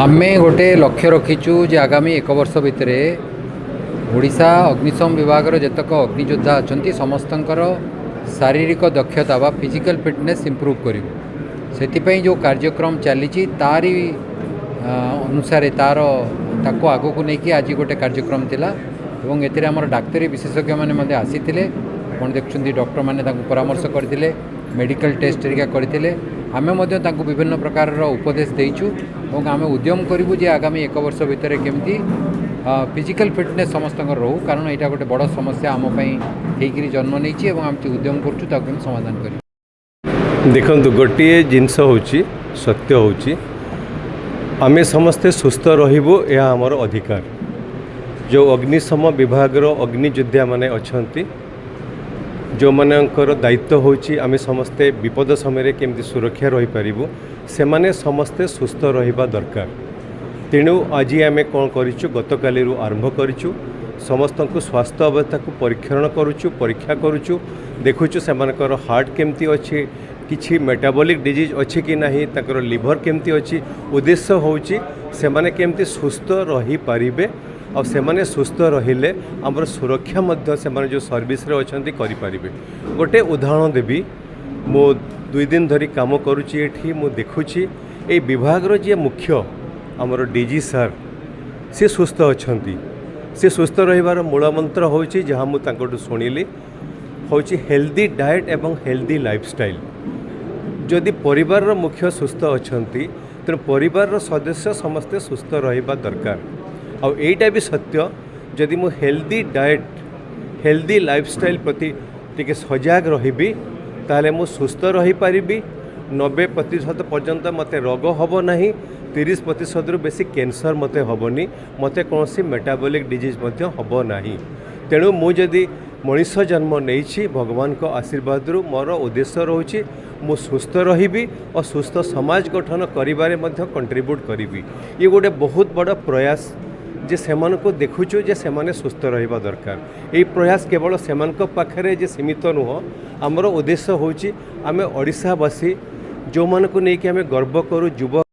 आमे गोटे लक्ष्य रखीचु जे आगामी एक वर्ष भितर ओडिशा अग्निशम विभाग जतक अग्नियोद्धा अच्छा समस्तंकर शारीरिक दक्षता व फिजिकल फिटनेस इंप्रूव करूँ से जो कार्यक्रम चली तारी अनुसार तार ताको आगो को लेकिन आज गोटे कार्यक्रम थिला एवं एतिर हमर डाक्तरी विशेषज्ञ माने आसी आपण देखुं डॉक्टर माने परामर्श करते मेडिकल टेस्ट हेरिका करते आमे विभिन्न प्रकार उपदेश देचु और आम उद्यम करूँ जे आगामी एक वर्ष भितर केमती फिजिकल फिटनेस समस्त रोहू कारण यहाँ गोटे बड़ समस्या आमपाई होकर जन्म नहीं आम उद्यम करूँ समाधान कर देखु गोटे जिनस हूँ सत्य हूँ आमे समस्ते सुस्थ रहिबो यह आमर अधिकार जो अग्निशम विभाग अग्नियोद्धा माने अछंती जो मानकर दायित्व होची आमे समस्ते विपद समय केमती सुरक्षा रही पारिबो से माने समस्ते सुस्थ रहिबा दरकार। तेणु आज आमे कौन करिछु गत काली आरंभ करिछु समस्त को स्वास्थ्य अवस्था को परीक्षण करुछु परीक्षा करुछु देखुछु से मानकर हार्ट केमती अछि किछि मेटाबॉलिक डिजीज अछि कि नाही ताकर लिवर केमती अछि उद्देश्य होची से माने केमती सुस्थ रही पारिबे और से माने सुस्थ रहिले आमर सुरक्षा मध्य से माने जो सर्विस रे अछंती करि पारिबे। गोटे उदाहरण देबी मो 2 दिन धरी काम करूची एठी मो देखुची ए विभाग रो जे मुख्य आमर डीजी सर से सुस्थ अछंती से सुस्थ रहिबार मूल मंत्र होची जहाँ मु तांकोटु सुनिली होची हेल्दी डाएट एवं हेल्दी लाइफस्टाइल। जदि परिवार रो मुख्य सुस्थ अछंती तेणु परिवार रो सदस्य समस्ते सुस्थ रहिबा दरकार और एटा भी सत्य जदि मु हेल्दी डाएट हेल्दी लाइफस्टाइल प्रति टिके सजग रहिबी ताले मु सुस्थ रही पारिबी 90% पर्यंत मते रोग हबो नहीं 30% रु बेसी कैंसर मते हबनी मते कोनसी मेटाबॉलिक डिजीज मते हबो नहीं। तेणु मु जदि मनीष जन्म नहीं भगवान को आशीर्वाद रु मोर उद्देश्य रोची मु सुस्थ रहिबी और सुस्थ समाज गठन करिबारे मध्य कंट्रीब्यूट करिबी। ये गोटे बहुत बड़ प्रयास जे सेमान को देखुचु जे सेमाने सुस्थ रहिबा दरकार। यही प्रयास केवल सेमान को पाखरे जे सीमित नुह आमर उद्देश्य होची आमे ओडिशावासी जो मान को नहीं कि आमे गर्व करू युवा